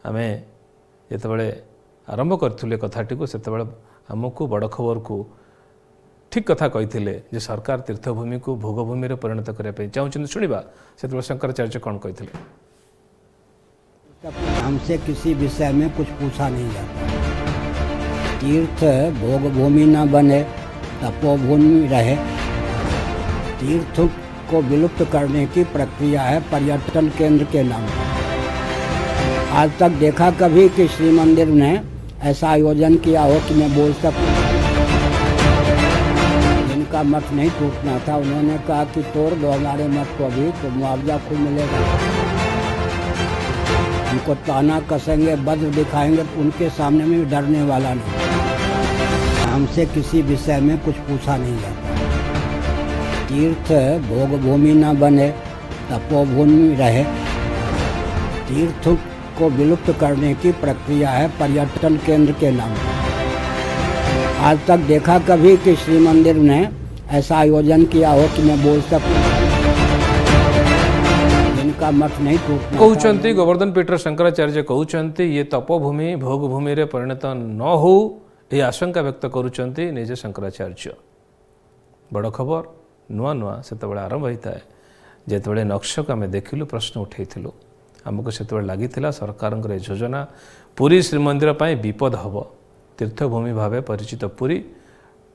आमे जितेबाला आरंभ करूँ कथाटी को से आमको बड़ खबर को ठीक कथा कही सरकार तीर्थभूमि को भोगभूमि परिणत करने चाहते शुणा से शंकराचार्य कौन कही हमसे किसी विषय में कुछ पूछा नहीं जाता। तीर्थ भोगभूमि न बने तपोभूमि रहे। तीर्थ को विलुप्त करने की प्रक्रिया है पर्यटन केंद्र के नाम पर। आज तक देखा कभी कि श्री मंदिर ने ऐसा आयोजन किया हो कि मैं बोल सकूं। जिनका मठ नहीं टूटना था उन्होंने कहा कि तोड़ दो हमारे मठ को भी तो मुआवजा खूब मिलेगा। उनको ताना कसेंगे, वज्र दिखाएंगे, उनके सामने में भी डरने वाला नहीं। हमसे किसी विषय में कुछ पूछा नहीं जाता। तीर्थ भोगभूमि न बने तपोभूमि रहे। तीर्थ को विलुप्त करने की प्रक्रिया है पर्यटन केंद्र के नाम पर। आज तक देखा कभी कि श्री मंदिर ने ऐसा आयोजन किया हो कि मैं बोल सकूं। जिनका मठ नहीं टूटना कहते गोवर्धन पीठर शंकराचार्य कहते ये तपोभूमि भोगभूमि रे परिणत न हो ये आशंका व्यक्त करुँच निजे शंकराचार्य। बड़ खबर नुआ नुआ से आरंभ होता है जिते नक्शक आम देखिलु प्रश्न उठेलु आमको से लगी सरकार योजना पुरी श्रीमंदिर विपद हम तीर्थभूमि भाव परिचित पुरी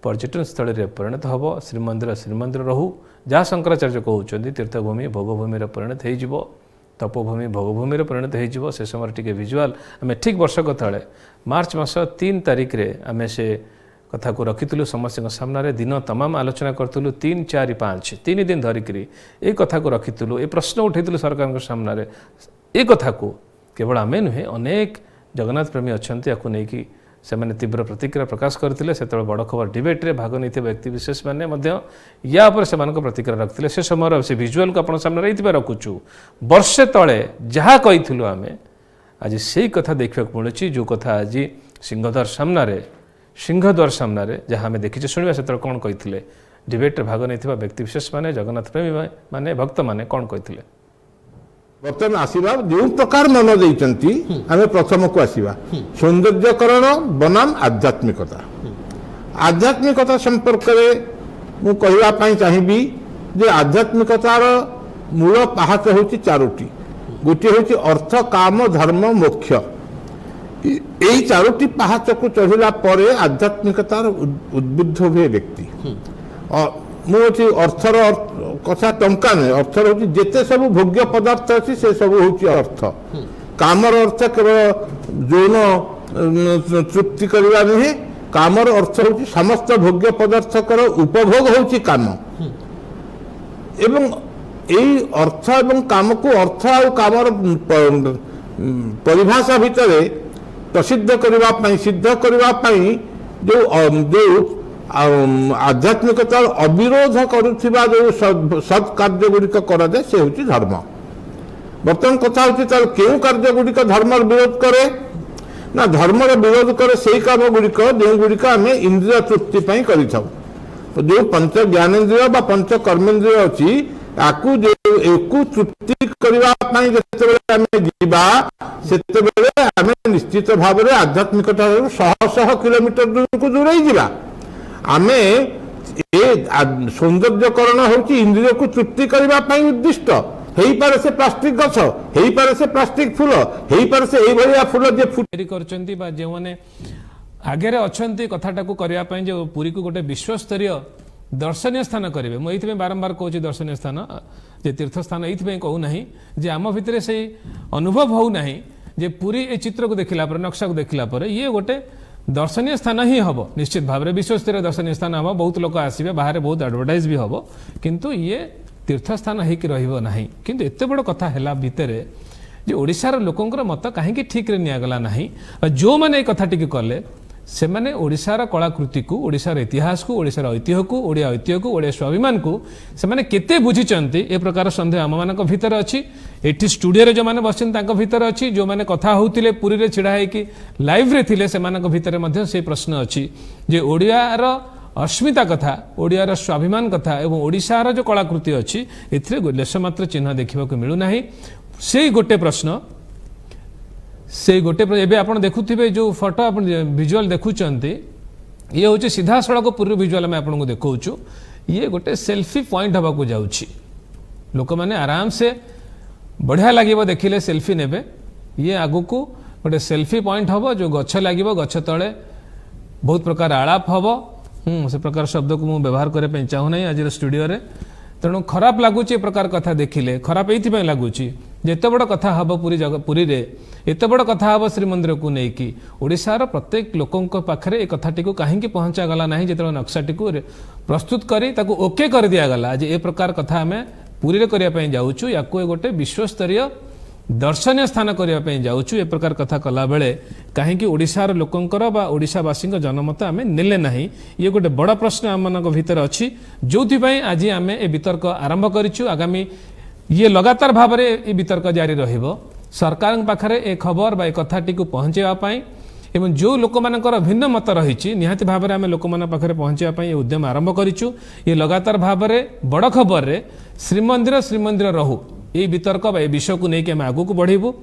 पर्यटन स्थल में परिणत हम श्रीमंदिर रहू जहाँ शंकराचार्य कहते तीर्थभूमि भोगभूमि परिणत हो तपोभूमि भोगभूमि परिणत हो से समय टी विजुआल आम ठीक वर्षक तले मार्च मास 3 तारिख रे आम से कथा को रखिलु समस्त सामने दिन तमाम आलोचना करूँ 3, 4, 5 3 दिन धरिक ये कथा को रखिलु ये प्रश्न उठेलु सरकार सामने ये कथा को केवल आमे नुहे अनेक जगन्नाथ प्रेमी अच्छा या नहीं से मैंने तीव्र प्रतिक्रिया प्रकाश करते से बड़ खबर डिबेट्रे भाग नहीं व्यक्ति विशेष मैंने या से प्रतिक्रिया रखते से समय से विजुआल को आप सामने रही रखुचु वर्षे तले जहाँ कही आम आज से कथा देखा मिलूँ जो कथा आज सिंहद्वार सामने जहाँ आम देखीचे शुणा से कौन कही डिबेट्रे भाग नहीं व्यक्ति विशेष मैंने जगन्नाथ प्रेमी मैंने भक्त मैंने कौन कही बर्तमान आसवा जो प्रकार मन देती आम प्रथम को आसवा सौंदर्यकरण बनाम आध्यात्मिकता। आध्यात्मिकता संपर्क में कहवाई चाहिए जे आध्यात्मिकतार मूल पाहाच हूँ 4टी। गोटे हूँ अर्थ काम धर्म मोक्ष। यही 4टी पाहाच को चढ़ला पर आध्यात्मिकतार उद्बुद्ध हुए व्यक्ति। मुझे अर्थर कथा टंका नहीं अर्थर हूँ जिते सब भोग्य पदार्थ अच्छी से सब हूँ अर्थ। कामर अर्थ केवल यौन तृप्ति करवा नुहे कामर अर्थ हूँ समस्त भोग्य पदार्थ उपभोग हूँ काम एवं यही अर्थ एवं काम को अर्थ और कामर परिभाषा भितर प्रसिद्ध करने सिद्ध करने जो आध्यात्मिकता अविरोध करुवा जो सत् कार्य गुड़िक कराए से हूँ धर्म। बर्तमान कथा हूँ तार क्यों कार्य गुड़िक धर्म विरोध करे ना धर्म विरोध करे से काम गुड़िक जो गुड़िक आम इंद्रिय तृप्ति कर जो पंच ज्ञानेन्द्रिय बा पंच कर्मेन्द्रिय अच्छी आपको जो तृप्ति करने निश्चित भाव में आध्यात्मिकता शह शह किलोमीटर दूर को दूर जा आमे सौंदर्यकरण होची इंद्रिय को तृप्ति करने उद्दिष्ट हेई पारे से प्लास्टिक गछ हेई पारे से प्लास्टिक फूल हेई पारे से एई भलिया फूल जे फुटी करचंती बा जे माने आगे रे अछंती कथाटा को करिया पई जे पुरी को गोटे विश्वस्तरीय दर्शनीय स्थान करेंगे मुझे बारंबार कहूँ दर्शनीय स्थान जे तीर्थ स्थान ये कहू ना जे आम भितर से अनुभव हो ना जे पुरी ए चित्र को देखला पर नक्शा को देखला पर ये गोटे दर्शनीय स्थान ही हम निश्चित भाव में विश्वस्तरीय दर्शनीय स्थान हम बहुत लोग आसवे बाहर बहुत एडवर्टाइज भी हम किंतु ये तीर्थ स्थान होकर रहा किंतु एत बड़ कथा है भितर जे ओडिशार लोकंर मत कहीं ठीक रे नियागला नहीं जो मैंने कथाटी कले से मैंने ओडिशार कलाकृति को ओडिशार इतिहास को ओडिशार ऐतिह्य को ओडिया ऐतिह्य को ओडिया स्वाभिमान को से मैंने केते बुझीचंती ए प्रकार संदेह आम मान भीतर अच्छी एटी स्टूडियो जो मैंने बसन भीतर अच्छी जो मैंने कथा होते पुरी रे छिड़ा है लाइव रे थिले से मानक भीतर मध्य से प्रश्न अच्छी जे ओडियार अस्मिता कथा ओडियार स्वाभिमान कथा एवं ओडिशार जो कलाकृति अच्छी एथिरे लेशमात्र चिन्ह देखा मिलूना से गोटे प्रश्न से गोटे एबे आपण देखुथिबे जो फोटो आपण विजुअल देखुचंती ये होचे सीधा सड़क पूर्व विजुअल में आपको देखौछु ये गोटे सेल्फी पॉइंट हवा को जाउछि लोक माने आराम से बढ़िया लागिबो देखिले सेल्फी नेबे ये आगु को गोटे सेल्फी पॉइंट हबो जो गछ लागिबो गछ तळे बहुत प्रकार आलाप हबो से प्रकार शब्द को मु व्यवहार करे पे चाहू नै आज स्टूडियो रे तेणु खराब लगुच प्रकार कथा देखिले खराब ये लगुच जिते बड़ कथा हम पुरी रे एत बड़ कथा हम श्रीमंदिर को लेकिन ओडिशार प्रत्येक लोकों पाखे ये कथाटी को कहीं पहुंचा गला ना जो नक्साटी को प्रस्तुत करी ताको ओके कर दिया गला जे ए प्रकार कथा आम पुरी रे करिया पई जाउछु याको गोटे विश्वस्तरीय दर्शनीय स्थान करने जाऊँ ए प्रकार कथा कला बेले कहीं ओडिशार लोकंकर बा ओडिशावासी जनमत आम नेले ना ये गोटे बड़ प्रश्न आम मान भीतर अच्छी जो आज आम ए वितर्क आरंभ करूँ आगामी ये लगातार भाव में ये वितर्क जारी रहिबो सरकार पाखरे ए खबर बा ए कथाटी को पहुँचाई एवं जो लोक मानकर भिन्न मत रही निहाती भाव में आम लोक मान पाखरे पहुँचाई ये उद्यम आरंभ करूँ ये लगातार भाव में बड़ खबर रे श्रीमंदिर रहू ये वितर्क ए विषय को लेकिन आम आगू को बढ़ेबू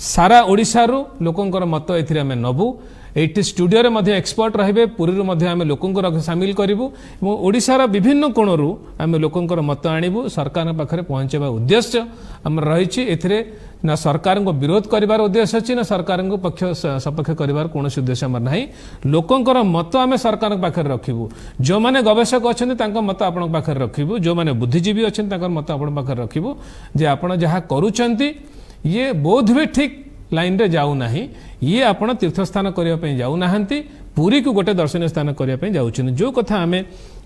सारा ओडिशारू लोकंकर मत एथिरे आम नबू एटी स्टूडियो रे मध्य एक्सपर्ट रहिबे पुरीरू मध्य आम लोकंकर सामिल करिवु एवं ओडिशार विभिन्न कोणरू आम लोकंकर मत आनिबु सरकार पाखरे पहुँचेबा उद्देश्य आम रहिछि एथिरे ना सरकार को विरोध करिवार उद्देश्य अछि ना सरकार को पक्ष सपक्ष करिवार कोनोसी उद्देश्य हमर नाही लोकंकर मत आम सरकार पाखरे रखिबु जो माने गवेषक अछन्ति तांको मत आपन पाखरे रखिबु जो माने बुद्धिजीवी अछन्ति तांकर मत आपन पाखरे रखिबु जे आपन जहा करूछन्ति ये बोध भी ठीक लाइन रे जाऊ नाही ये आपण तीर्थस्थान करने पे जाऊ नाहंती पुरी को गोटे दर्शनीय स्थान करने पे जाउछन जो कथा आमे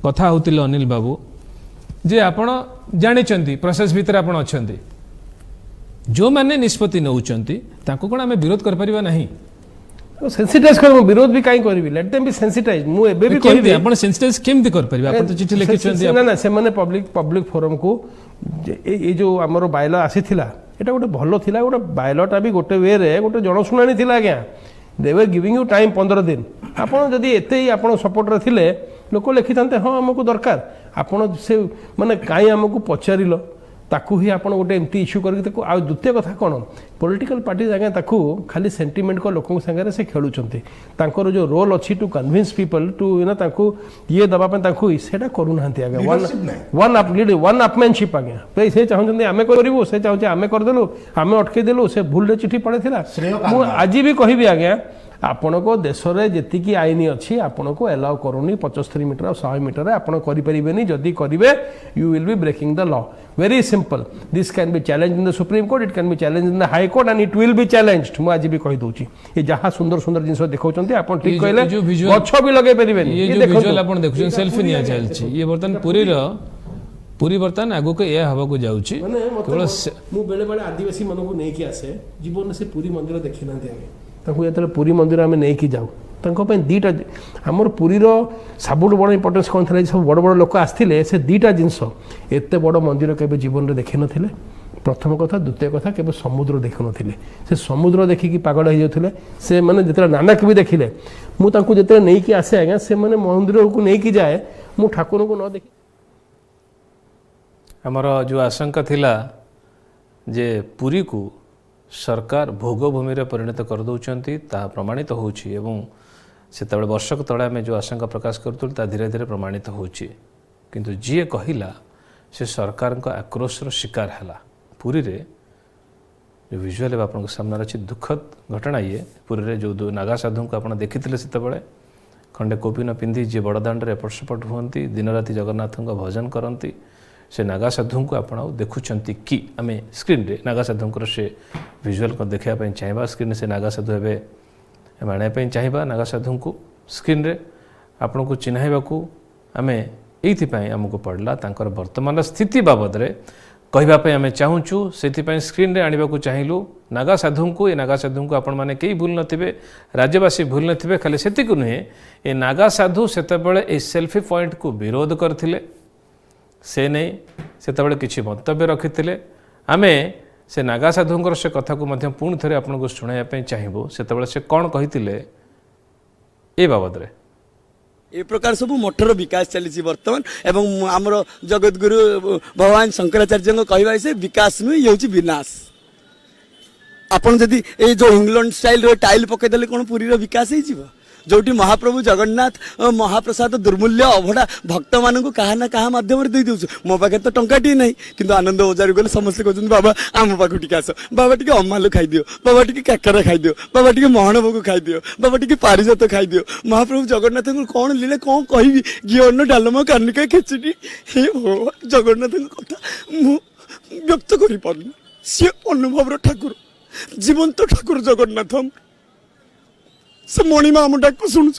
कथा होतिले अनिल बाबू जे आपण जानिचंती प्रोसेस भीतर आपण अछंती जो माने निष्पत्ति नउचंती ताको कोन आमे विरोध कर परिबा नाही सेंसिटाइज कर विरोध भी काई करबी लेट देम बी सेंसिटाइज मु एबे भी कहबी आपण सेंसिटाइज केमति कर परिबा आपण तो चिठी लिखिचंती ना ना से माने पब्लिक फोरम को ये जो हमर बायला आसीथिला एटा गोटे भलो थिला गोटे बायलटा भी गोटे वे रे गोटे जनशुणाणी थिला आज्ञा दे वर गिविंग यू टाइम 15 दिन आपण जदी एते ही आपण सपोर्ट रे थिले लोक लिखिथांते हां हमको दरकार आपण से माने काई हमको पचारिलो ताकू ही आपण गोटे एमती इश्यू करके ताकू आ द्वितीय कथा कोन पॉलिटिकल पार्टी आज्ञा ताकू खाली सेंटिमेंट को लोक संगे से खेलुचंती तांकर जो रोल अछि to convince people to you know ताकू ये दबा पे ताकू सेटा करू नांती आज्ञा वन अपमैनशिप आज्ञा पे से चाहउचंती आमे करिवो से चाहउचे आमे कर देलु आमे अटके देलु से भूल रे चिठी पड़ेथिला मु आज भी कहिबी आज्ञा आपण को देश रे जेतिकी आईन अच्छी आपण को अलाउ करूनी 75 मीटर और 100 मीटर आपण करि परिबेनी जदी करिवे you will be breaking the law very simple this can be challenge in the supreme court it can be challenge in the high court and it will be challenged मु आज भी कहि दोची ये जहां सुंदर सुंदर जिंस देखौचंती आपण ठीक कहले गच्छ भी लगे परिबेनी ये जो विजुअल आपण देखुछन सेल्फी निया चलछि ये बर्तन पूरी बर्तन आगो के ए हवा को जाउछि केवल मु बेले बेले आदिवासी मन को नै कि आसे जीवन से पूरी मंदिर देखि नांती आगे ताकू ये पुरी मंदिर आम नहीं कि जाऊ दीटा आमर पुरीर सबुठ बड़ इम्पोर्टेन्स कौन था सब बड़ बड़ लोक आसते से दीटा जिनस एत बड़ मंदिर के जीवन में देखी नथिले प्रथम कथा द्वितीय कथा केवल समुद्र देख नथिले से समुद्र देखिकी पागल हो जाते से मैंने जिते नानक भी देखिले मुझे जिते नहीं कि आसे आज्ञा से मैंने मंदिर को नहीं कि जाए मु ठाकुर को न देखी आमर जो आशंका थिला जे पुरी को सरकार भोगभूमि रे परिणत कर दौरान ता प्रमाणित होउछि एवं सेतबे वर्षक तले आम जो आशंका प्रकाश करतुल ता धीरे धीरे प्रमाणित होउछि किंतु जी कहला से सरकार का आक्रोशर शिकार है पुरी रे जो विजुअल आप सामने अच्छी दुखद घटना ये पुरी रे जो नागा साधु को आप देखी से खंडे कोपी न पिंधि जी बड़दाण्ड एपट सेपट हुंती दिन राति जगन्नाथ भजन करती से नागा साधु को आप देखुंत कि आम स्क्रीन रे नागा साधु से विजुअल को देखापी चाहिए स्क्रीन से नागा साधु एवं आने चाहिए नागा साधु को स्क्रीन रे आपण को चिन्हवा को आम ये आमको पड़ला तांकर वर्तमान स्थिति बाबद रे कहवाई आम चाहूँ से स्क्रीन रे आने को चाहिए नागा साधु को ये नागा साधु को आपण मैंने कई भूल नथिबे राज्यवासी भूल नथिबे खाली सेति को नुहे ये नागा साधु सेतेबेले ए सेल्फी पॉइंट को विरोध करथिले से नहीं सेतेबेले किछि मंतव्य रखिथिले आमे से नागा साधुंकर से कथा को मध्य पुणी थे आपन को शुणाइया चाहिए सेतेबेले से कौन कहिथिले ए बाबद रे ए प्रकार सब मठर विकास चली बर्तमान एवं आमर जगतगुरु भगवान शंकराचार्य कहवा से विकास नुहे ये हूँ विनाश आपण जदि ए जो इंग्लैंड स्टाइल रो टाइल पकेदेले कोन पुरी रो विकास हो जीव जोटी महाप्रभु जगन्नाथ महाप्रसाद दुर्मूल्य अभड़ा भक्त मान क्या ना क्या मध्यम दे दौ मो पाखे तो टंकाटी ना कि आनंद बजार गले समस्त कहते बाबा आम पाखु टे आस बाबा टी अमालु खाईदियो बाबा टी काकरा खाईदियो बाबा टी महण भोग खाईदियो बाबा टी पारिजात खाईदियो महाप्रभु जगन्नाथ को कौन लीला कौन कहि घीअन्न डालमा कानिका खिचड़ी हे भगवान जगन्नाथ कथा मु व्यक्त करि पारनी सी अनुभव ठाकुर जीवंत ठाकुर जगन्नाथ से मणिमा डाक शुणु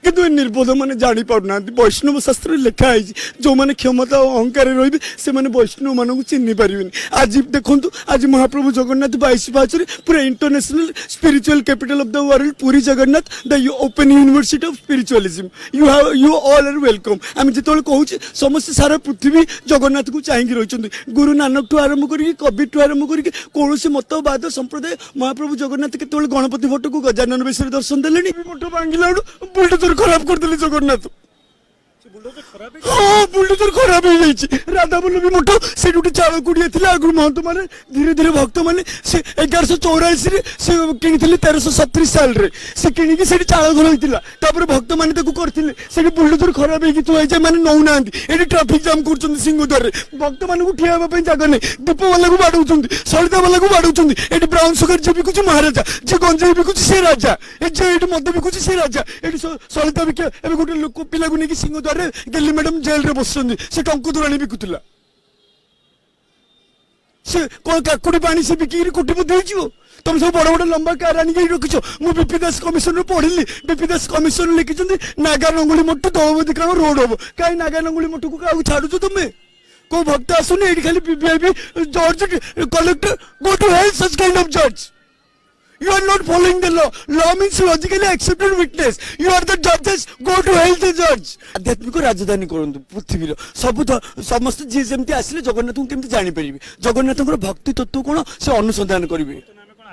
किंतु निर्बोध मैंने जानी पारना वैष्णव शास्त्र लिखाई जो मैंने क्षमता अहंकार रे से वैष्णव मान चिन्ह पारे आज देखो आज महाप्रभु जगन्नाथ 22 पाचरे पूरा international spiritual capital of the world Puri Jagannath the open university of spiritualism you all are welcome आम जो कहूँ समस्त सारा पृथ्वी जगन्नाथ को चाहिए रही गुरु नानक ठू आरंभ कर कबीर ठू आरंभ कर कौन मतवाद संप्रदाय महाप्रभु जगन्नाथ के गणपति भट्ट को गजानन बेश दर्शन देले मठ भांगिला बुलडोजर खराब करदेले जगन्नाथ हाँ बुलडोजर खराब हो जाइए राधा वल्लभी मठ से चाउल कुड़िए थे आगु महंत मैंने धीरे धीरे भक्त मैंने से 1184 से कि 1337 साल रे से किणिकी से चाउल घर होता भक्त मैंने करते बुलडोजर खराब होगी थुआई मैंने नौना ये ट्राफिक जाम कर सिंहद्वार भक्त मान ठिया जगह नहीं दीप वाला को बाड़ौं सलिता वाला को बाड़ौं ये ब्राउन सुगर जी बिकुच महाराजा जी गंजेई बिकुच से राजा ये मद बिकुच से राजा ये सलिता बिका गोटे लोक पिला को लेकिन सिंहद्वार दिल्ली मैडम जेल रे बस से टंक दुराणी बिकुला से कौन काकुड़ी पानी से बिकी कोटिपति हो तुम सब बड़ बड़ लंबा कार आनिक रखिच मुझे बीपी दास कमिशन पढ़ी बीपी दास कमिशन लिखिं नागा रंगुली मठ दौबदी कारण रोड हम कहीं नागा रंगुली मठ को क्या छाड़ू तुम्हें को भक्त आसुनी ये खाली पीपीआई जज collector go to help such kind of जज You are not following the law. Law means logically accepted witness. You are the judges. Go to hell the judge. आध्यात्मिक राजधानी करंतु पृथ्वीर सब समस्त जी जेमती आसिले जगन्नाथ को केमती जानि परिबे जगन्नाथଙ୍କର भक्ति तत्व कोन से अनुसंधान करिवे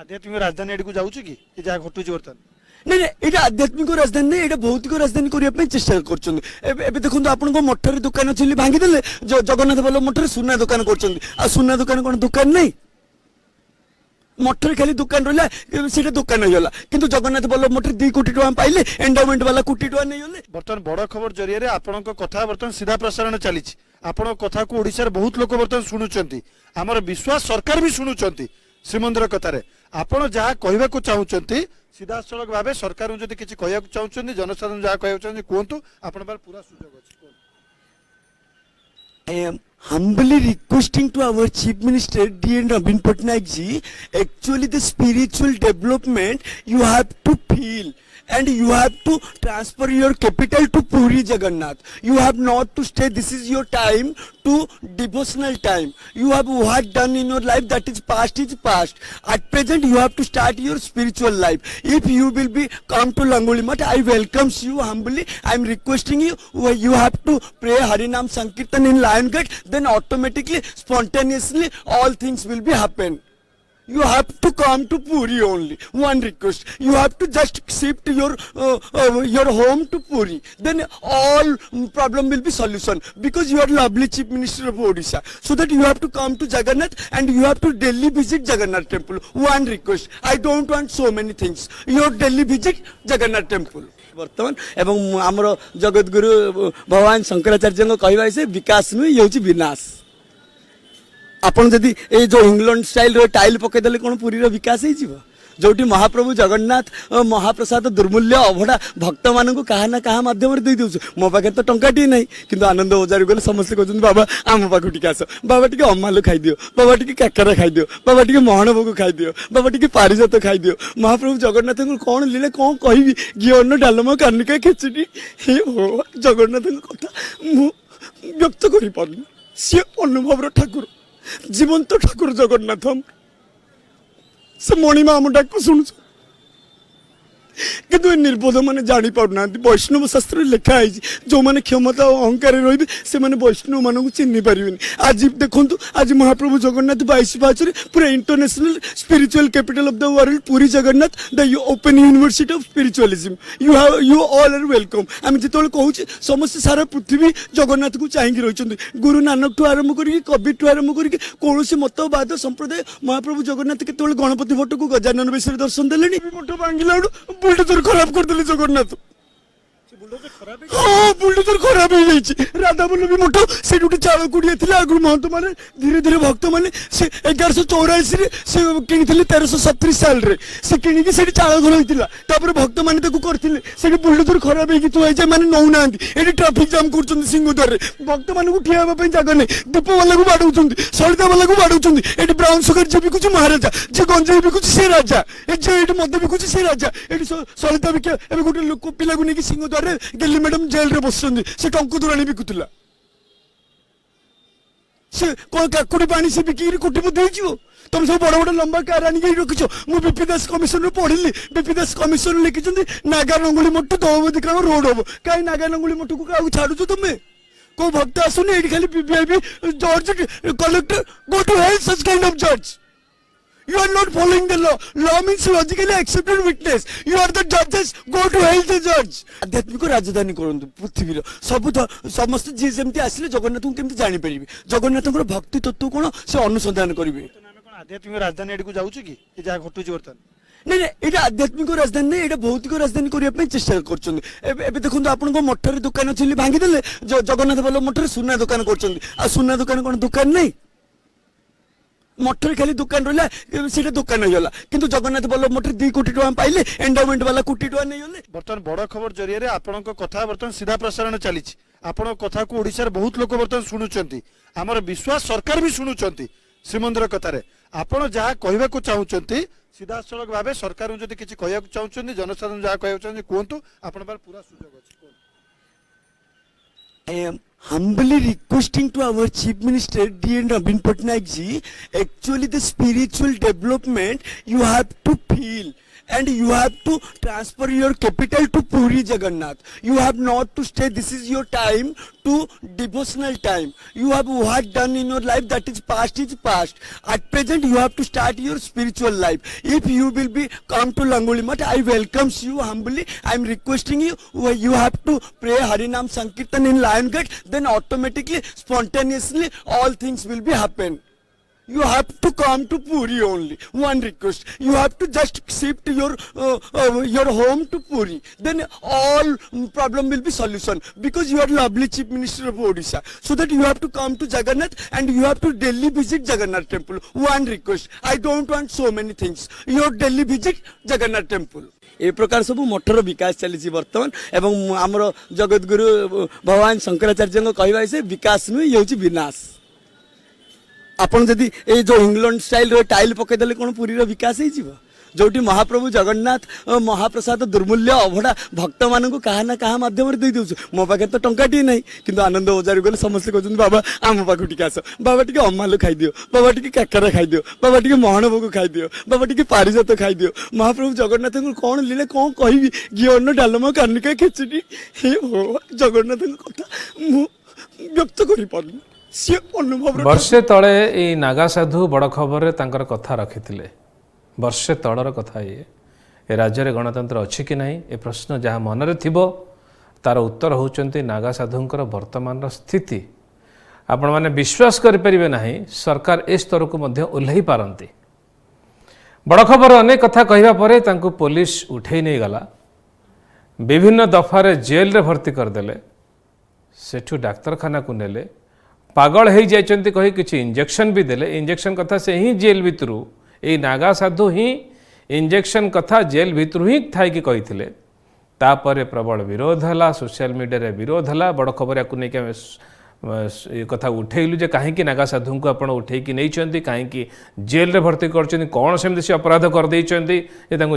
आध्यात्मिक राजधानी एडकु जाउछु कि ए जा घटु छी वर्तन नहीं नहीं ये आध्यात्मिक राजधानी नहीं ये भौतिक राजधानी करने चेष्टा कर देखो आपण को मठर दुकान अच्छी भांगीदे जगन्नाथ बल्लभ मठर सुना दुकान कर सुना दुकान कौन दुकान नहीं मठर खाली दुकान रहा दुकान हो गला किंतु जगन्नाथ बल्लभ मठर 2 कोटी टका पाइले एंडाउमेंट वाला कोटी टका नहीं गले बर्तमान बड़ खबर जरिए आपण कथा बर्तमान सीधा प्रसारण चली आपण कथा को ओडिसा रे बहुत लोक बर्तमान शुणुचंती हमर विश्वास सरकार भी शुणुचंती श्रीमंदिर कथारे आपण जहाँ कहबा को चाहूचंती सीधा सड़क भाबे सरकार जदि किछि कहया को चाहूचंती जनसाधारण जहाँ कहया चाहूचंती कोंतु आपण पर पूरा सुजोग अछि I am humbly requesting to our Chief Minister D.N. Naveen Patnaik ji, actually the spiritual development you have to feel and you have to transfer your capital to Puri Jagannath. You have not to stay, this is your time to devotional time. You have what done in your life, that is past. At present you have to start your spiritual life. If you will be come to Langoli Math, I welcomes you humbly. I am requesting you, you have to pray Harinam Sankirtan in Lion Gate, then automatically, spontaneously all things will be happen. You have to come to Puri only. One request. You have to just shift your home to Puri. Then all problem will be solution. Because you are lovely Chief Minister of Odisha. So that you have to come to Jagannath and you have to daily visit Jagannath temple. One request. I don't want so many things. You daily visit Jagannath temple. वर्तमान एवं आमर जगत गुरु भगवान शंकराचार्य कहवा से विकास नुहे ये हूँ विनाश आपन जदि ए जो इंग्लैंड स्टाइल रो टाइल पकेदेले कोन पुरी रो विकास हो जीव जोटी महाप्रभु जगन्नाथ महाप्रसाद दुर्मूल्य अभड़ा भक्त मान क्या ना क्या मध्यम दे दौ मो पाखे तो टंकाटी ना कि आनंद बजार गले समस्त कहते बाबा आम पाखु टे आस बाबा टी अमालु खाईदियो बाबा टी काकरा खाईदियो बाबा टी महण भोग खाईदियो बाबा टी पारिजात खाईदियो महाप्रभु जगन्नाथ को कौन लीला कौन कहि घीअन्न डालमा कानिका खिचड़ी हे भगवान जगन्नाथ कथा मु व्यक्त करि पारनी सी अनुभव ठाकुर जीवंत ठाकुर जगन्नाथ से मणिमा डाक शुणु किंतु निर्बोध मैंने जानी पाना वैष्णव शास्त्र लिखा है जो मैंने क्षमता और अहंकार रही से वैष्णव मान चिन्ह पारे आज देखो आज महाप्रभु जगन्नाथ 22 पाचरे पूरा international spiritual capital of the world Puri Jagannath the open university of spiritualism you all are welcome आम जो कहूँ समस्त सारा पृथ्वी जगन्नाथ को चाहिए रही गुरु नानक ठू आरंभ करके कबीर ठू आरंभ करके कौन मतवाद संप्रदाय महाप्रभु जगन्नाथ के गणपति भट्ट को गजानन बेश दर्शन देले मठ भांगिला बुलडोजर खराब करदे जगन्नाथ हाँ बुलडोजर खराब हो जाइए राधा वल्लभी मठ से चाल कुड़िया थे आगु महंत मैंने धीरे धीरे भक्त मैंने से 1184 से कि 1337 साल रे से किणिकी से चाल घर होता भक्त मैंने करते बुलडोजर खराब होगी थुआई मैंने नौना ये ट्राफिक जाम कर सिंहद्वार भक्त मान को ठिया जगह नहीं दीप वाला को बाड़ौं सलिता वाला को बाड़ौं ये ब्राउन सुगर जी बिकुच महाराजा जी गंजेई बिकुच से राजा ये मद बिकुच से राजा ये सलिता बिका गोटे लोक पिला को लेकिन सिंहद्वार गेली मैडम जेल रे बस से टंक दुराणी बिकुला से कौन काकुड़ी पानी से बिकी कोटिपति हो तुम सब बड़ बड़ लंबा कार आनी रखिच मुझे बीपी दास कमिशन पढ़ी बीपी दास कमिशन लिखिं नागा नंगुली मठ दौबदी कारण रोड हम कहीं नागा नंगुली मठ को क्या छाड़ू तुम्हें को भक्त आसुनी ये खाली बीबीआईबी जज collector go to help such kind of जज You are not following the law. Law means logically accepted witness. You are the judges. Go to hell the judge. आध्यात्मिक राजधानी करंतु पृथ्वीर सब समस्त जी जमती आसिले जगन्नाथ को केमती जानि परिबे जगन्नाथଙ୍କର भक्ति तत्व कोन से अनुसंधान करिवे आध्यात्मिक राजधानी एडकू जाउची कि ए जा घटू जी वर्तन नहीं नहीं ये आध्यात्मिक राजधानी नहीं ये भौतिक राजधानी करने चेष्टा कर देखो आपन मठर दुकान अच्छी भांगीदे जगन्नाथ बल्लभ मठर सुना दुकान कर दुकान कौन दुकान नहीं मठर खाली दुकान रहा सीटा दुकान हो गला किंतु जगन्नाथ बल्लभ मठर 2 कोटी टका पाइले एंडाउमेंट वाला कोटी टका नहीं गले बर्तमान बड़ खबर जरिए आपन कथा बर्तमान सीधा प्रसारण चली आपण कथा को ओडिसा रे बहुत लोक बर्तमान शुणुचंती हमर विश्वास सरकार भी शुणुचंती श्रीमंदिर कथारे आपण जहाँ कहबा को चाहूचंती सीधा सड़क भाबे सरकार जदि किछि कहया को चाहूचंती जनसाधारण जहाँ कहया चाहूचंती कोंतु आपण पर पूरा सुजोग अछि I am humbly requesting to our Chief Minister D.N. Naveen Patnaik ji, actually the spiritual development you have to feel and you have to transfer your capital to Puri Jagannath. You have not to stay, this is your time to devotional time. You have what done in your life, that is past. At present you have to start your spiritual life. If you will be come to Langoli Math, I welcomes you humbly. I am requesting you, you have to pray Harinam Sankirtan in Lion Gate, then automatically, spontaneously all things will be happen. You have to come to Puri only. One request. You have to just shift your home to Puri. Then all problem will be solution. Because you are lovely Chief Minister of Odisha. So that you have to come to Jagannath and you have to daily visit Jagannath temple. One request. I don't want so many things. You daily visit Jagannath temple. ए प्रकार सब मठर विकास चली बर्तमान एवं आमर जगतगुरु भगवान शंकराचार्य कहवा से विकास नुहे ये विनाश आपन जदि ए जो इंग्लैंड स्टाइल रो टाइल पकेदेले कोन पुरी रो विकास हे जीवो जोटी महाप्रभु जगन्नाथ महाप्रसाद दुर्मूल्य अभड़ा भक्त मान को कहा ना कहा माध्यम दे दउछु मो पाखे तो टंकाटी नहीं किंतु आनंद बजार गले समस्त कहउछन बाबा आम पाखु टिके आस बाबा टिके अम्मालु खाइ दियो बाबा टिके काकरा खाइ दियो बाबा टिके मोहन भोग खाइ दियो बाबा टिके पारिजात खाइ दियो महाप्रभु जगन्नाथ को कोन लीले कोन कहिबी गियन डालमा कानिका खिचड़ी हे हो जगन्नाथ को कथा मु व्यक्त करि पारलु से अनुभव वर्षे तले ए नागा साधु बड़ खबर रे तांकर कथा रखिथिले वर्षे तलर कथा ये राज्य में गणतंत्र अच्छी कि नहीं ए प्रश्न जहाँ मनरे थिबो तार उत्तर होउचंती नागा साधुंकर वर्तमान स्थिति आपण माने विश्वास करिपरिबे नाही सरकार ए स्तर को मध्य ओल्लई पारंती बड़ खबर अनेक कथा कहवा परे तांको पुलिस उठेई नहीं गला विभिन्न दफारे जेल रे भर्ती करदेले सेठू डाक्तरखाना को नेले पागल हो जाइछंती कहि किछि इंजेक्शन भी देले इंजेक्शन कथा से ही जेल भितरू ए नागा साधु ही इंजेक्शन कथा जेल भितर ही थाई कि कही तापर प्रबल विरोध है सोशल मीडिया रे विरोध है बड़ खबर या नहीं कथा उठेलु जे कहीं नागा साधु को आपण उठेकी नहीं कहीं जेल रे भर्ती कर कौन सेमती से अपराध कर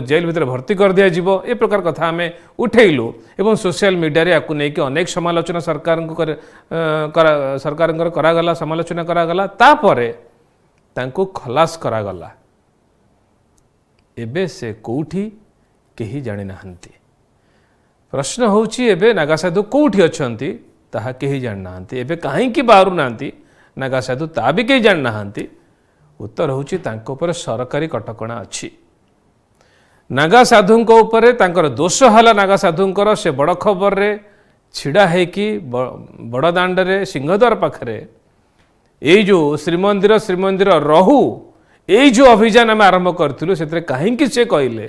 जेल भितर भर्ती कर दिया जीवो ए प्रकार कथा आम उठेलु एवं सोशल मीडिया रे याकु नहीं अनेक समालोचना सरकार करागला समालोचना करागला तापर तांको खलास करागला एबे से कोठी केही जानि नाहंती। प्रश्न होची एबे नागा साधु कोठी अछंती ताहा केही जान नाहंती एबे काहे की बाहरु नाहंती नागा साधु ता भी केही जान नाहंती उत्तर होची तांको पर सरकारी कटकणा अछि नागा साधुंको उपरे तांकर दोष हला नागा साधुंकर से बड़ खबर रे छिड़ा है कि बड़ दांड रे सिंहद्वार पाखरे एई जो श्रीमंदिर रहू एई जो अभियान आम आरंभ करथिलु सेतरे काहेकि से कहले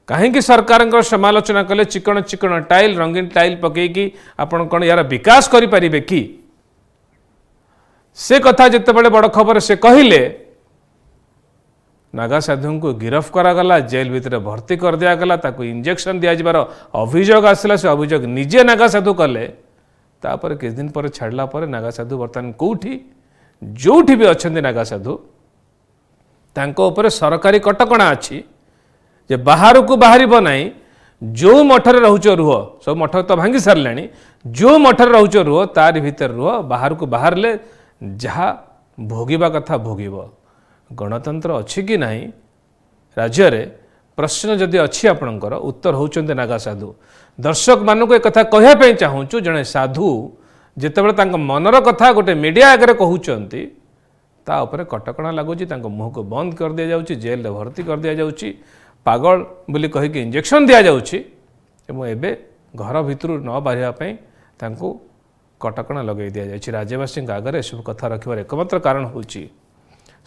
काहेकि सरकार समालोचना कले चिकण चिकण टाइल रंगीन टाइल पकईकि आपण कौन यार विकास करि परिबे कि से कथा जितेबाला बड़ खबर से कहले नागा साधु को गिरफ करागला जेल भितर भर्ती कर दिगला ताको इंजेक्शन दिजार अभियोग आसला से अभियोग निजे नागा साधु कले तापर किछ दिन पर छाड़ला पर नागा साधु बर्तमान कोठी जोठी भी अच्छे नागा साधु तांको ऊपर सरकारी कटकणा अच्छी जे बाहर को बाहर नाई जो मठरे रोच रुह सब मठ तो भांगी सारे जो मठरे रोच रुह तार भीतर रुह बाहर को बाहर ले जहाँ भोगिबा कथा भोगिब गणतंत्र अच्छी कि नहीं राज्य रे प्रश्न जदि अच्छी आपणकर उत्तर होउचंते नागा साधु दर्शक मानक एक कथा कहवाई चाहूँ जड़े साधु जितेबाला तांको मनर कथा गोटे मीडिया आगे कहउचंती ता उपरे कटकणा लगुच मुह को बंद कर दिया जाउची जेल रे भर्ती कर दिया जाउची पागल बोली कहीकि इंजेक्शन दि जाउची एबे घर भितर न बाहर तांको कटकणा लगे दि जाए राज्यवासी आगे सब कथा रखिबार एकमात्र कारण होची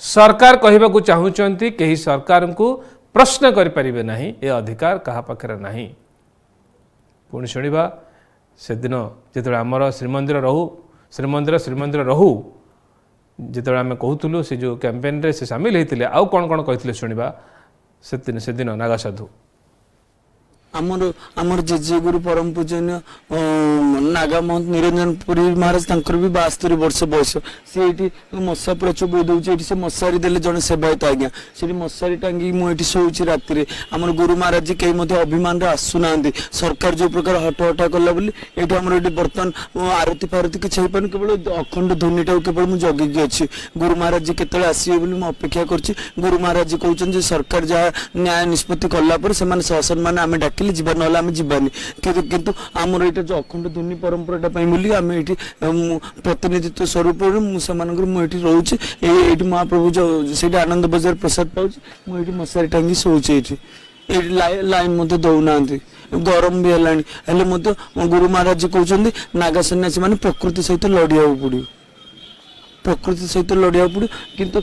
सरकार कहवाकू चाहूँगी कहीं सरकार को प्रश्न करें ना ये अधिकार क्या पाखे ना पुणी शुणा से दिन जो आमर श्रीमंदिर रहू जिते आम कहूलु से जो कैंपेन रे से सामिल होते आउ कौन कौन कहते शुणा से दिन नागा साधु आमर जेजे गुरु परम पूजनीय नागा महंत निरंजन पुरी महाराज तांकर भी 72 वर्ष बयस से मशा प्रचुर बोई दौर से मशारी देले जड़े सेवायत आज्ञा से मशारी टांगी मुझे शोची राति आम गुरु महाराज जी कहीं अभिमान आसुना सरकार जो प्रकार हटहटा कला ये बर्तमान आरती फारती किसी हो पार केवल अखंड ध्वनिटा केवल मुझे जगिकी अच्छी गुरु महाराज जी केतले आसवे मुझे अपेक्षा कर गुरु महाराज जी कहते सरकार जहाँ न्याय निष्पत्ति कलापर से शासन मैंने आम डाक जीवन ना आम जीवानी किंतु आमर यहाँ जो अखंड ध्वनि परंपराटा बोली आम ये प्रतिनिधित्व स्वरूप मुझे रोचे ये महाप्रभु जो से आनंद बजार प्रसाद पाऊँ मुझे मशारी टांगी शोचे ये लाइन दौना गरम भी है गुरु महाराज जी कहते नागा सन्यासी मैंने प्रकृति सहित लड़िया पड़ो प्रकृति सहित लड़िया पड़ो किंतु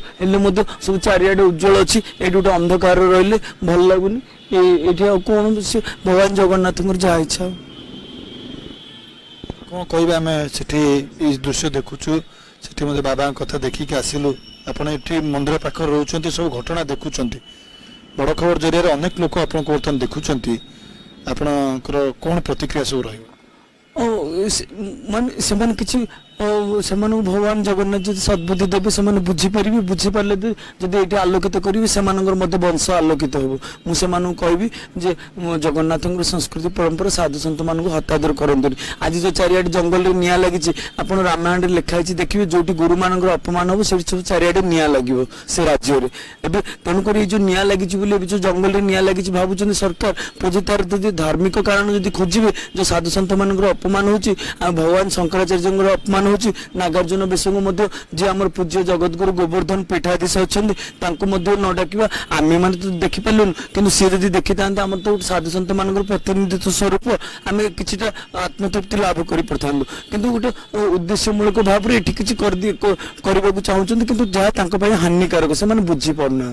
सब चारिआडे उज्जवल अच्छी ये गोटे अंधकार रही भल लगुनि ये कौन भगवान जगन्नाथ जहाँ इच्छा कौन कह आम से दृश्य देखुचु से बाबा कथा देखिक आसिलु आप मंदिर पाख रोच सब घटना देखुं बड़ खबर जरिए अनेक लोक आप बर्तमान देखुं आपणकर कौन प्रतिक्रिया सब रही किसी भगवान जगन्नाथ जी सद्बुद्धि देवे से बुझीपारे बुझीपारे जब ये आलोकित करेंगे से वंश आलोकित हो मुझे कहबी जे जगन्नाथ संस्कृति परंपरा साधु सत मान हतादर करते आज जो चारिआडे जंगल में निआ लगी आप रामायण लिखाई देखिए जो गुरु मान अपमान हम से सब चारिआडे निआ लगे से राज्य में तेणुक ये जो निआ लगी जो जंगल में निआ लगी भावुं सरकार प्रति तार धार्मिक कारण जब खोजे जो साधु सत मान अपमान हो भगवान शंकराचार्य अपमान नागार्जुन बेश जी आम पूज्य जगतगुरु गोवर्धन पीठाधीश अच्छा न डाक आम मैंने तो देखिपारूँ कि सी जब देखी था आम तो साधु सत मान प्रतिनिधित्व स्वरूप आम कि आत्मतृप्ति लाभ कर पार कि गोटे उद्देश्यमूलक भाव में ये किसी करने को चाहूँ कि जहाँ हानिकारक से बुझीपारना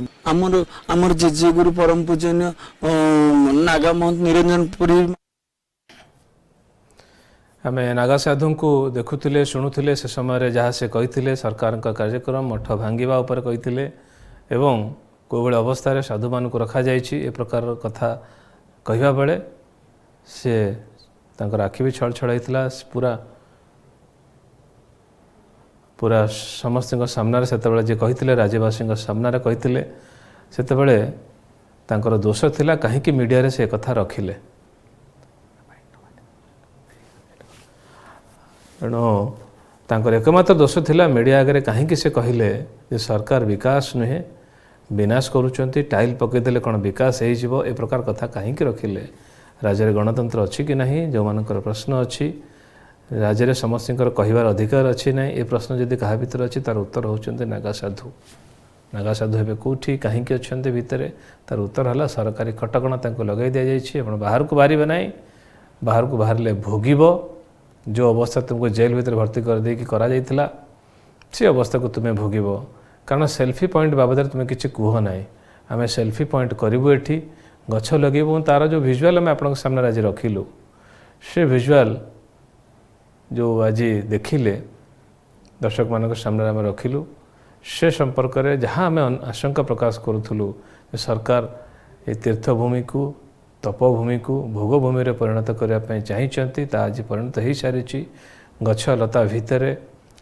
आमर जेजे गुरु परम पूजनीय नागा महंत निरंजन पुरी आम नागा साधु को देखुले शुणुले से समय जहाँ से कहते सरकार का कार्यक्रम मठ भांगा उपर कहते एवं कोई अवस्था साधु मान को रखा जाए प्रकार कथा कहवा बेले से आखि भी छल छल होता पूरा पूरा समस्त सामने से जी कहते राज्यवासी सामने कहते से दोष थिला कहीं मीडिया से कथा रखिले तेणु तांकर एकमात्र दोष थिला मीडिया आगे कहीं से कहले जे सरकार विकास नुहे विनाश करुँच टाइल पकईदे कौन विकास हो प्रकार कथा कहीं रखिले राज्य में गणतंत्र अच्छी कि नहीं, जो मानकर प्रश्न अच्छी राज्य में समस्त कहबार अधिकार अच्छी ना, ये प्रश्न जदि क्या भर अच्छी तार उत्तर होचंते नागा साधु। नागा साधु एवं कौटी कहीं अच्छा भितर तार उत्तर है सरकारी कटकणा लगे दि जाइए। आप बाहर को बाहर ना, बाहर को बाहर भोगब जो अवस्था तुमको जेल भीतर भर्ती कर देकी करा जाइथिला से अवस्था को तुम्हें भोगब। कारण सेल्फी पॉइंट बाबद तुम्हें किसी कह ना, आम सेल्फी पॉइंट करूँ ये गछ लगे तार जो विजुआल आम आप सामने आज रखिलु से विजुआल जो आज देखिले दर्शक मान सामने आम रखिलु से संपर्क में जहाँ आम आशंका प्रकाश करूँ सरकार ये तीर्थभूमि को तपभूमि को भोगभूमि रे परिणत करने चाहिए आज परिणत हो सारी गछ लता भितर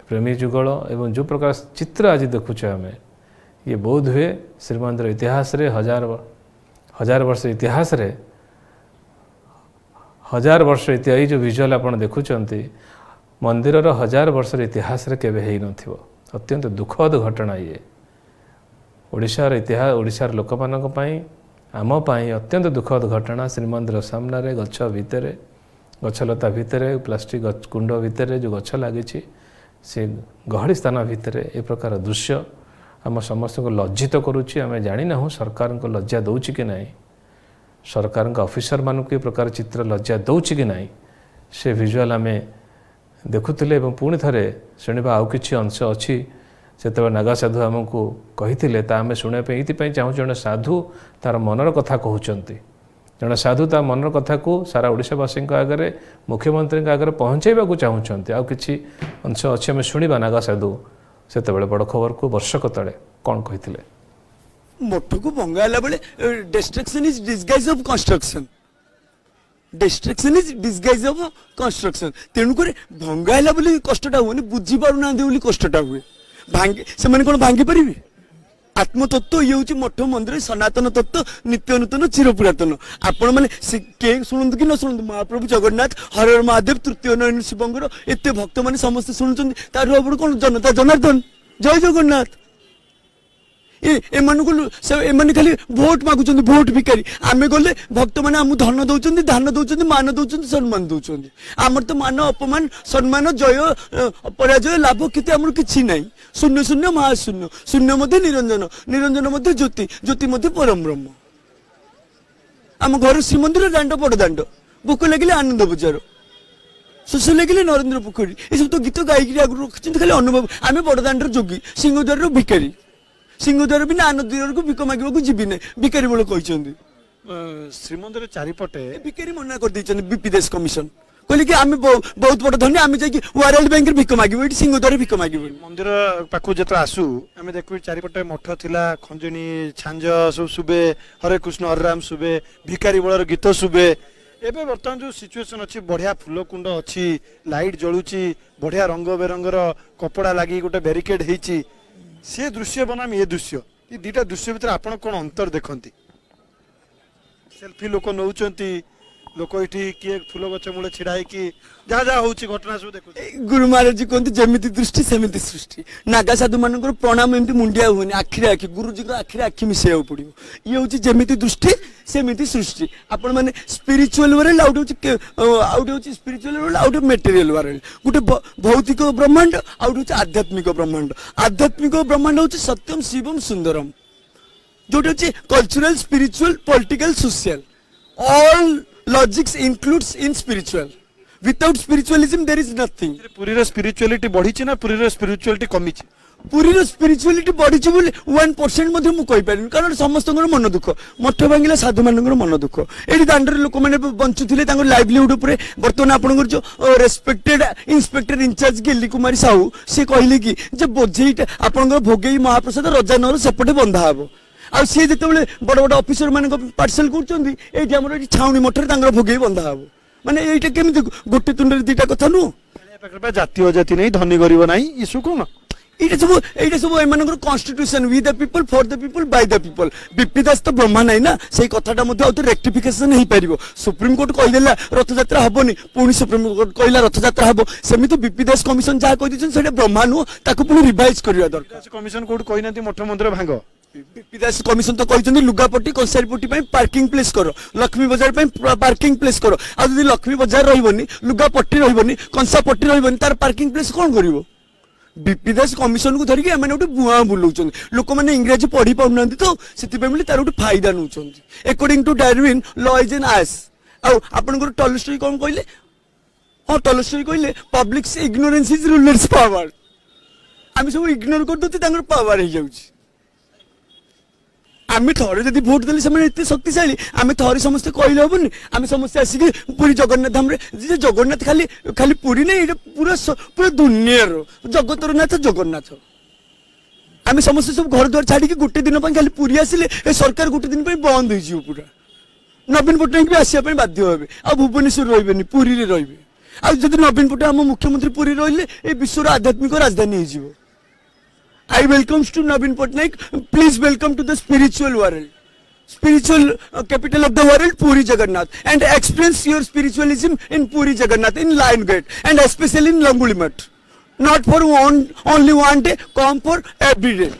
प्रेमी जुगल एवं जो प्रकार चित्र आज देखुचे आम ये बोध हुए श्रीमंदिर इतिहास रे हजार वर्ष इतिहास रे हजार वर्ष इतिहास जो विजुअल आप देखुंत मंदिर 1000 वर्ष इतिहास रे केबे हेई नथिबो। अत्यंत दुखद घटना ये ओडिशार इतिहास ओडिशार लोक मानक पई आम पई अत्यंत दुखद घटना। श्रीमंदिर सामने गछ भितर गछलता भितर प्लास्टिक कुंड भितर जो गछ लगी से गहली स्थान भितर ए प्रकार दृश्य आम समस्त को लज्जित करुच्ची। आम जाना सरकार को लज्जा दौर कि ना, सरकार ऑफिसर मानक ये प्रकार चित्र लज्जा दौर कि ना, से विजुआल आम देखुले। पुणी थे शुणा आउ कि अंश अच्छी से नागा साधु आमको कही आम शुणापी ये चाहूँ जड़े साधु तार मनर कथा कहते जड़े साधु ता मनर कथा को सारा ओडिशावासी आगे मुख्यमंत्री आगे पहुँचाइबा चाहूँगी। आउ कि अंश अच्छी आम शुणा नागा साधु से बड़ खबर को वर्षक तले कौन कहते मठ को भंगाला बेले destruction is disguise of construction, destruction is disguise of construction. तेणुक भंगाला बोली कष्टटा हुए बुझी पार ना कष्टटा हुए भांगी से कौन भांगी पारे। आत्मतत्व ये हूँ मठ मंदिर सनातन तत्व नित्य नूतन चिर पुरातन। आपण मैंने के शुणु कि न शुणु महाप्रभु जगन्नाथ हर हर महादेव तृतीय नयन शिवंकर एत भक्त मैंने समस्त शुणुं तार कौन जनता जनार्दन जय जगन्नाथ। एमाने खाली भोट मागुंट भोट भिकारी आमे गले भक्त मैंने आम धन दौरान धान दौरान मान दौरान सम्मान दौरान आमर तो मान अपमान सम्मान जय पराजय लाभ क्षति आमर कि ना शून्य शून्य महाशून्य शून्य मध्य निरंजन निरंजन मध्य ज्योति ज्योति मध्य परम ब्रह्म। आम घर श्रीमंदिर दांड बड़ दांड भोक लगे आनंद बजार शोष लगे नरेंद्र पोखरी ये सब तो गीत गायक आगु रखते खाली अनुभव। आम बड़ दांडर जोगी सिंहद्वार भिकारी सिंहद्वार भी आनंद को भिक मांगवा जीवी ना भिकारी बोल कहते श्रीमंदिर चारिपटे भिकारी मना कर बीपी देश कमिशन कहले कि आम बहुत बड़ धनी आम जाकि वर्ल्ड बैंक भिक मांगू ये सिंहद्वार भिक मांगू। मंदिर पाखु जो आसू आम देखु चारिपटे मठ थिला खंजनी छांज सब शुभे हरे कृष्ण हरे राम शुभे भिकारी बलर गीत शुभे। एबे बर्तमान जो सिचुएशन अच्छी बढ़िया फूल कुंड अच्छी लाइट जलुची बढ़िया रंग बेरंगर कपड़ा लगी गोटे बैरिकेड होती से दृश्य बनाम ये दृश्य ये दुटा दृश्य भितर आपण कौन अंतर देखती। सेल्फी लोक नौचंती लोक ये किए फूल गछ मूले छिड़ा कि जहाँ जहाँ हूँ घटना सब देखो। गुरु महाराज जी कहते जमीती दृष्टि सेमिति सृष्टि नागा साधु मान प्रणाम एमती मुंडिया हुए आखिरे आखि गुरुजी आखिरे आखि मिसेया पड़ो ये हूँ जमीती दृष्टि सेमिति सृष्टि। आपण मैंने स्पिरिचुअल वर्ल्ड आउट हूँ spiritual world out material world गोटे भौतिक ब्रह्मांड आउट हूँ आध्यात्मिक ब्रह्मांड। आध्यात्मिक ब्रह्मांड हूँ सत्यम शिवम सुंदरम जोटा हूँ cultural spiritual political social all logics includes in spiritual without spiritualism there is nothing. पूरी रो स्पिरिचुअलिटी बढ़ी छि ना पूरी रो स्पिरिचुअलिटी कमी छि। पूरी रो स्पिरिचुअलिटी बढ़ी छि बोले 1% मध्ये मु कहि पारिन कारण समस्त मन दुख मठ भांगिला साधु मानकर मन दुख एडी दांडर लोक माने बंचुथिले तांगर लाइवलीहुड ऊपर वर्तमान आपनकर जो रेस्पेक्टेड इंस्पेक्टर इंचार्ज गेली कुमारी साहू से कहले कि जे बोझेईटा आपनकर भोगेई महाप्रसाद रजानगर सेपटे बंधा हबो आ सी जो बड़ बड़ ऑफिसर मान पार्सल कर छाउनी मठर भोगे बंधा हम माने ये केमी गोटे तुंडे दीटा कथा नुह जाति अजाति नहीं धनी गरीब नहीं इशू कौन ये सब एम constitution we the people for the people by the people. BP Das तो ब्रह्मा नहीं ना से कथाटा रेक्टिफिकेशन हो पार सुप्रीम कोर्ट कहीदेला रथयात्रा हेनी पुणी सुप्रीम कोर्ट कहला रथयात्रा हम सेमती बीपी दास कमिशन जहाँ कही ब्रह्मा नुह ताको पुणी रिवाइज करवा दरकार। कमिशन कोर्ट कही मठ मंदिर भांग विदास कमिशन तो कहते लुगापट्टी कंसारीपट्टी पार्किंग प्लेस कर लक्ष्मी बाजार पार्किंग प्लेस कर आ लक्ष्मी बाजार रही लुगापट्टी रही कंसापट्टी रही तार पार्किंग प्लेस कौन कर विदास कमिशन को धरिकी आम गोटे बुआ बुलाऊँ लोक मैंने इंग्राजी पढ़ी पाऊना तो से तार गोटे फायदा नौ according to Darwin law is an ass आपन टॉलस्टॉय कौन कहले हाँ टॉलस्टॉय कहले public ignorance is rulers power आम सब इग्नोर कर पावर हो जाऊँ आम थोड़े जब भोट देले से शक्तिशाली आम थोड़े समस्ते कहले हेनी आम समस्ते आसिक पूरी जगन्नाथ धाम जगन्नाथ खाली खाली पूरी नहीं पूरा पूरा दुनिया जगतर नाथ जगन्नाथ आम समस्ते सब घर द्वार छाड़ी गोटे दिन खाली पूरी आसिले सरकार गोटे दिन बंद हो पूरा नवीन पट्टनायक भी आसपा बाध्य हे आ भुवनेश्वर रही पूरी रे जब नवीन पट्टनायक आम मुख्यमंत्री पूरी रही विश्वर आध्यात्मिक राजधानी हो I welcomes to Navin Patnaik. Please welcome to the spiritual world. Spiritual capital of the world, Puri Jagannath. And experience your spiritualism in Puri Jagannath, in Lion Gate. And especially in Languli Mat. Not for only one day, come for every day.